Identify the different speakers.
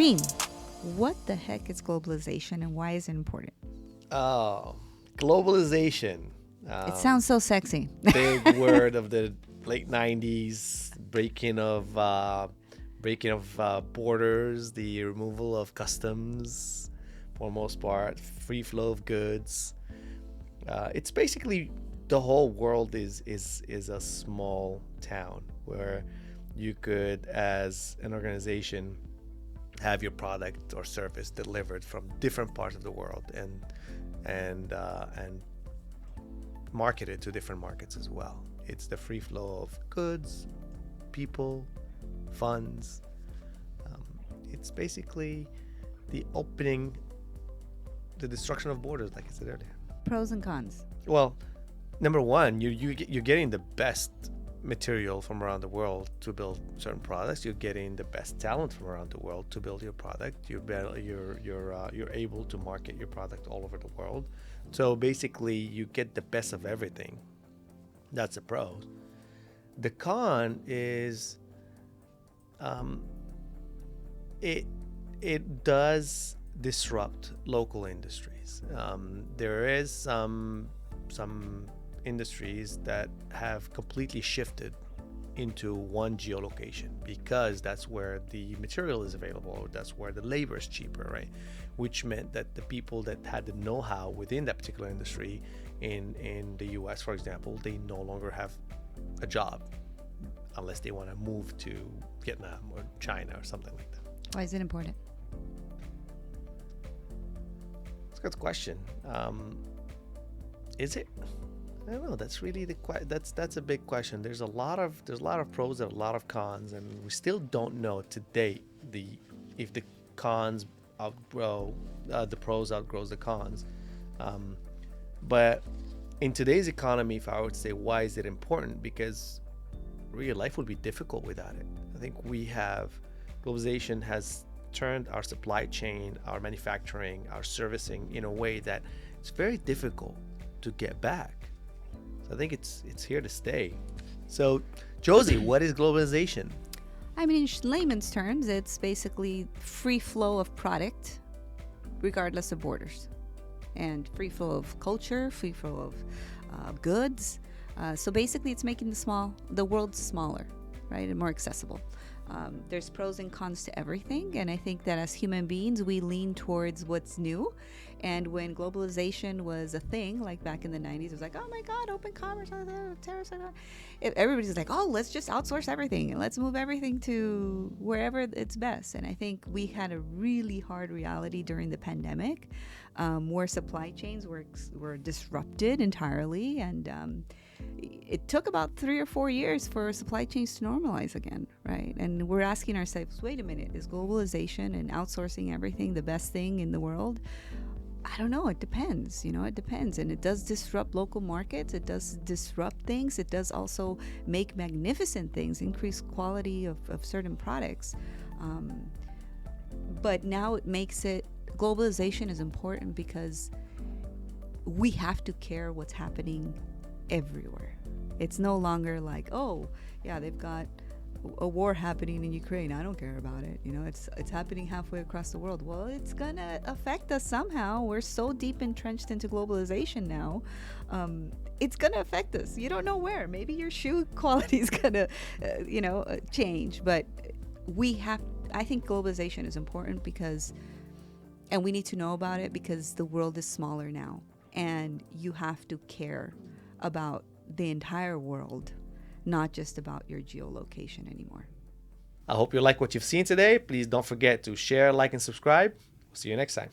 Speaker 1: Karim, what the heck is globalization and why is it important?
Speaker 2: Oh, globalization.
Speaker 1: It sounds so sexy.
Speaker 2: Big word of the late 90s, breaking of borders, the removal of customs for the most part, free flow of goods. It's basically the whole world is a small town where you could, as an organization, have your product or service delivered from different parts of the world and market it to different markets as well. It's the free flow of goods, people, funds. It's basically the destruction of borders, like I said earlier.
Speaker 1: Pros and cons.
Speaker 2: Well, number one, you're getting the best material from around the world to build certain products. You're getting the best talent from around the world to build your product. You're able to market your product all over the world. So basically, you get the best of everything. That's a pro. The con is, it does disrupt local industries. There is some industries that have completely shifted into one geolocation because that's where the material is available, or that's where the labor is cheaper, right? Which meant that the people that had the know-how within that particular industry in the US, for example, they no longer have a job unless they want to move to Vietnam or China or something like that.
Speaker 1: Why is it important?
Speaker 2: That's a good question. Is it? I don't know. That's really that's a big question. There's a lot of pros and a lot of cons, and we still don't know to date if the cons outgrow the pros outgrows the cons. But in today's economy, if I would say why is it important, because really life would be difficult without it. I think globalization has turned our supply chain, our manufacturing, our servicing in a way that it's very difficult to get back. I think it's here to stay. So, Josie, what is globalization?
Speaker 1: I mean, in layman's terms, it's basically free flow of product, regardless of borders, and free flow of culture, free flow of goods. So basically, it's making the world smaller, right, and more accessible. There's pros and cons to everything, and I think that as human beings, we lean towards what's new. And when globalization was a thing, like back in the 90s, it was like, oh my God, open commerce, tariffs. Everybody's like, oh, let's just outsource everything and let's move everything to wherever it's best. And I think we had a really hard reality during the pandemic, where supply chains were disrupted entirely, and it took about 3 or 4 years for supply chains to normalize again, right? And we're asking ourselves, wait a minute, is globalization and outsourcing everything the best thing in the world? I don't know. It depends. It depends. And it does disrupt local markets. It does disrupt things. It does also make magnificent things, increase quality of certain products. But now globalization is important because we have to care what's happening everywhere. It's no longer like, oh, yeah, they've got a war happening in Ukraine. I don't care about it. It's happening halfway across the world. Well, it's gonna affect us somehow. We're so deep entrenched into globalization now. It's gonna affect us. You don't know where. Maybe your shoe quality is gonna, change. But I think globalization is important and we need to know about it because the world is smaller now, and you have to care about the entire world, not just about your geolocation anymore.
Speaker 2: I hope you like what you've seen today. Please don't forget to share, like, and subscribe. See you next time.